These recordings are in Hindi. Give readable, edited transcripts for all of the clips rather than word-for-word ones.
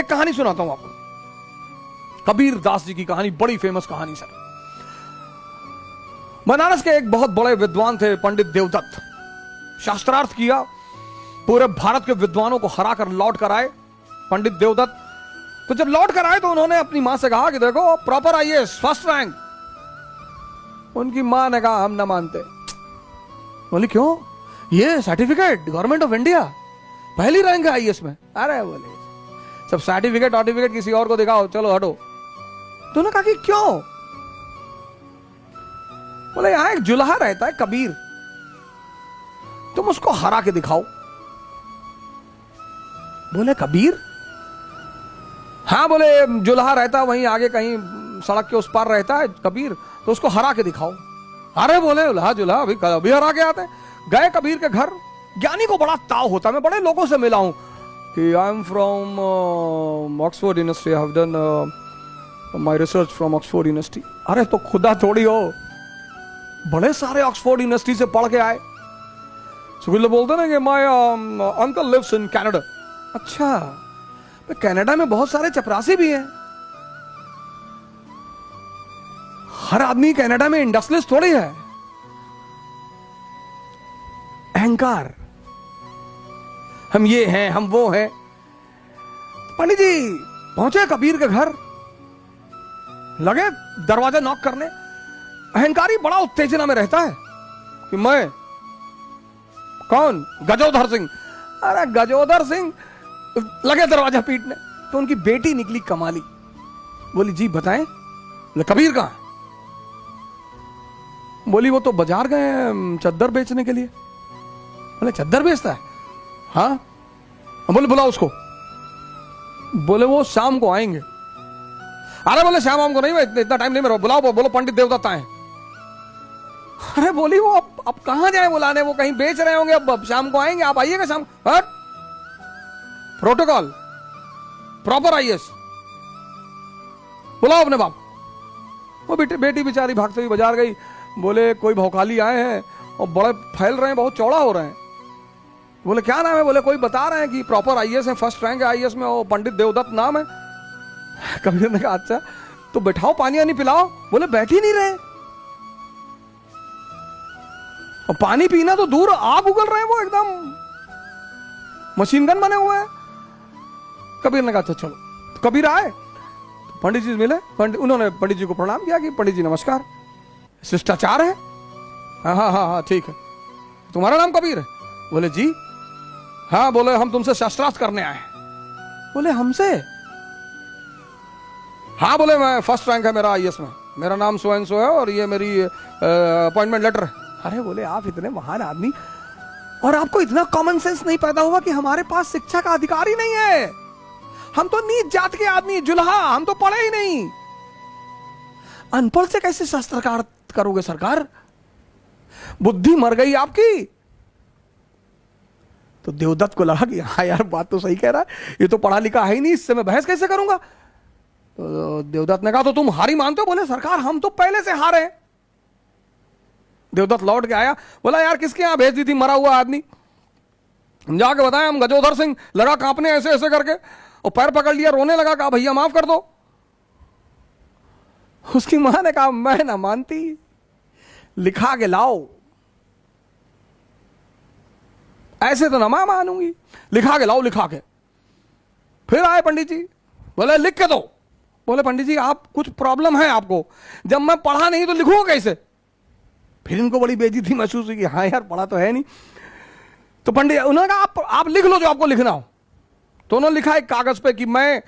एक कहानी सुनाता हूं आपको, कबीर दास जी की कहानी, बड़ी फेमस कहानी सर। बनारस के एक बहुत बड़े विद्वान थे पंडित देवदत्त। शास्त्रार्थ किया, पूरे भारत के विद्वानों को हरा कर लौट कर आए पंडित देवदत्त। तो जब लौट कर आए तो उन्होंने अपनी मां से कहा कि देखो प्रॉपर आईएएस फर्स्ट रैंक। उनकी मां ने कहा हम ना मानते। बोली क्यों? ये सर्टिफिकेट गवर्नमेंट ऑफ इंडिया, पहली रैंक है आईएएस में। अरे बोले सब सर्टिफिकेट किसी और को दिखाओ, चलो हटो। तो उन्होंने कहा कि क्यों? बोले यहां एक जुल्हा रहता है कबीर, तुम उसको हरा के दिखाओ। बोले कबीर? हाँ बोले जुल्हा रहता वहीं आगे कहीं सड़क के उस पार रहता है कबीर, तो उसको हरा के दिखाओ। अरे बोले जुल्हा अभी हरा के आते। गए कबीर के घर। ज्ञानी को बड़ा ताव होता, मैं बड़े लोगों से मिला हूं कि I am from Oxford university, I have done my research from Oxford university. अरे तो खुदा थोड़ी हो, बड़े सारे ऑक्सफोर्ड यूनिवर्सिटी से पढ़ के आए। सुखिल बोलते ना कि my uncle lives in Canada. अच्छा, कनाडा में बहुत सारे चपरासी भी हैं। हर आदमी कनाडा में इंडस्ट्रियलिस्ट थोड़ी है। अहंकार, हम ये हैं हम वो हैं। पंडित जी पहुंचे कबीर के घर, लगे दरवाजा नॉक करने। अहंकारी बड़ा उत्तेजना में रहता है कि मैं कौन? गजोधर सिंह। अरे गजोधर सिंह, लगे दरवाजा पीटने। तो उनकी बेटी निकली कमाली, बोली जी बताएं। बोले कबीर कहां? बोली वो तो बाजार गए चद्दर बेचने के लिए। बोले चद्दर बेचता है? हाँ। बोले बुलाओ उसको। बोले वो शाम को आएंगे। अरे बोले शाम को नहीं, मैं इतना टाइम नहीं मेरा, बुलाओ। बोलो पंडित देवदत्त आए। अरे बोली वो अब कहां जाए बुलाने, वो कहीं बेच रहे होंगे, अब शाम को आएंगे, आप आइएगा शाम। प्रोटोकॉल प्रॉपर आईएएस, बुलाओ अपने बाप। वो बेटी बेचारी भागते हुई बाजार गई। बोले कोई भौकाली आए हैं और बड़े फैल रहे हैं, बहुत चौड़ा हो रहे हैं। बोले क्या नाम है? बोले कोई बता रहे हैं कि प्रॉपर आईएएस है, फर्स्ट रैंक है आईएएस में, वो पंडित देवदत्त नाम है। कबीर ने कहा अच्छा तो बैठाओ, पानी वानी पिलाओ। बोले बैठ ही नहीं रहे, और पानी पीना तो दूर, आग उगल रहे हैं, वो एकदम मशीन गन बने हुए हैं। कबीर ने कहा अच्छा चलो। तो कबीर आए, तो पंडित जी मिले। उन्होंने पंडित जी को प्रणाम किया कि पंडित जी नमस्कार, शिष्टाचार है। हाँ हाँ हाँ हाँ ठीक है, तुम्हारा नाम कबीर है? बोले जी। हाँ। बोले हम तुमसे शास्त्रार्थ करने आए हैं। बोले हमसे? हाँ। बोले मैं फर्स्ट रैंक है मेरा आईएएस में, मेरा नाम सो एंड सो है और ये मेरी अपॉइंटमेंट लेटर है। अरे बोले आप इतने महान आदमी और आपको इतना कॉमन सेंस नहीं पैदा हुआ कि हमारे पास शिक्षा का अधिकार ही नहीं है? हम तो नीच जात के आदमी, जुल्हा, हम तो पढ़े ही नहीं। अनपढ़ से कैसे शास्त्रकार करोगे सरकार? बुद्धि मर गई आपकी। तो देवदत्त को लगा कि हाँ यार बात तो सही कह रहा है, ये तो पढ़ा लिखा है ही नहीं, इससे मैं बहस कैसे करूंगा। तो देवदत्त ने कहा तो तुम हारी मानते हो? बोले सरकार हम तो पहले से हारे हैं। देवदत्त लौट के आया, बोला यार किसके यहां भेज दी थी मरा हुआ आदमी? हम जाके बताएं हम गजोधर सिंह। लगा कांपने ऐसे ऐसे करके, और पैर पकड़ लिया, रोने लगा, कहा भैया माफ कर दो। उसकी मां ने कहा मैं ना मानती, लिखा के लाओ। ऐसे तो ना मैं मानूंगी, लिखा के लाओ, लिखा के। फिर आए पंडित जी, बोले लिख के दो। बोले पंडित जी आप कुछ प्रॉब्लम है आपको, जब मैं पढ़ा नहीं तो लिखूंगा कैसे? फिर इनको बड़ी बेइज्जती महसूस हुई कि हाँ यार पढ़ा तो है नहीं। तो पंडित उन्होंने कहा आप लिख लो जो आपको लिखना हो। तो उन्होंने लिखा एक कागज पे कि मैं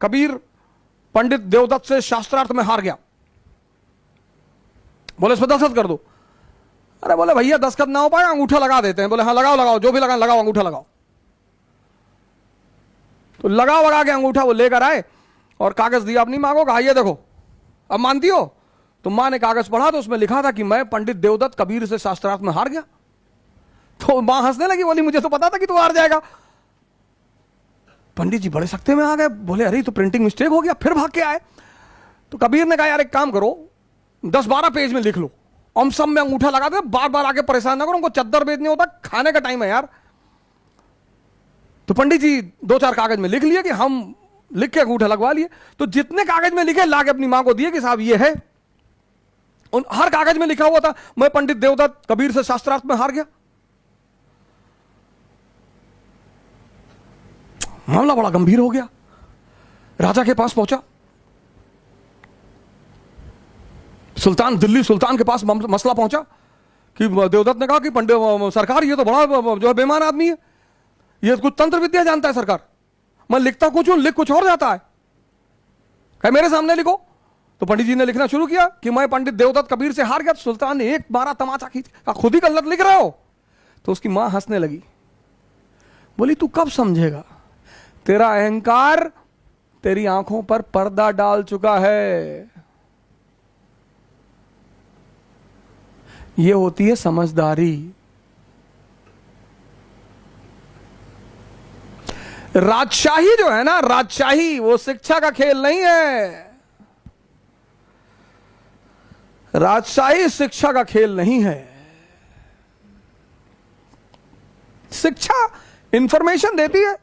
कबीर पंडित देवदत्त से शास्त्रार्थ में हार गया। बोले इस पर दस्तखत कर दो। अरे बोले भैया दस्तखत ना हो पाएगा, अंगूठा लगा देते हैं। बोले हाँ लगाओ, जो भी लगाओ लगाओ, अंगूठा लगाओ। तो लगा के अंगूठा वो लेकर आए और कागज दिया अपनी मां को, कहा ये देखो अब मानती हो? तो मां ने कागज पढ़ा तो उसमें लिखा था कि मैं पंडित देवदत्त कबीर से शास्त्रार्थ में हार गया। तो मां हंसने लगी, बोली मुझे तो पता था कि तू हार जाएगा। पंडित जी बड़े सख्ते में आ गए, बोले अरे तो प्रिंटिंग मिस्टेक हो गया। फिर भाग के आए। तो कबीर ने कहा यार एक काम करो, 10-12 पेज में लिख लो, हम सब में अंगूठा लगा दे, बार बार आके परेशान ना करो, उनको चद्दर बेचने होता, खाने का टाइम है यार। तो पंडित जी 2-4 कागज में लिख लिया कि हम लिख के अंगूठा लगवा लिए। तो जितने कागज में लिखे ला के अपनी मां को दिए कि साहब ये है। उन हर कागज में लिखा हुआ था मैं पंडित देवदत्त कबीर से शास्त्रार्थ में हार गया। मामला बड़ा गंभीर हो गया। राजा के पास पहुंचा, सुल्तान, दिल्ली सुल्तान के पास मसला पहुंचा कि देवदत्त ने कहा कि पंडित सरकार ये तो बड़ा जो है बेईमान आदमी है, ये कुछ तंत्र विद्या जानता है सरकार, मैं लिखता कुछ हूं लिख कुछ और जाता है, क्या मेरे सामने लिखो। तो पंडित जी ने लिखना शुरू किया कि मैं पंडित देवदत्त कबीर से हार गया। तो सुल्तान ने एक बारा तमाचा खींच, खुद ही गलत लिख रहे हो। तो उसकी मां हंसने लगी, बोली तू कब समझेगा, तेरा अहंकार तेरी आंखों पर पर्दा डाल चुका है। यह होती है समझदारी। राजशाही जो है ना, राजशाही वो शिक्षा का खेल नहीं है। राजशाही शिक्षा का खेल नहीं है। शिक्षा इंफॉर्मेशन देती है,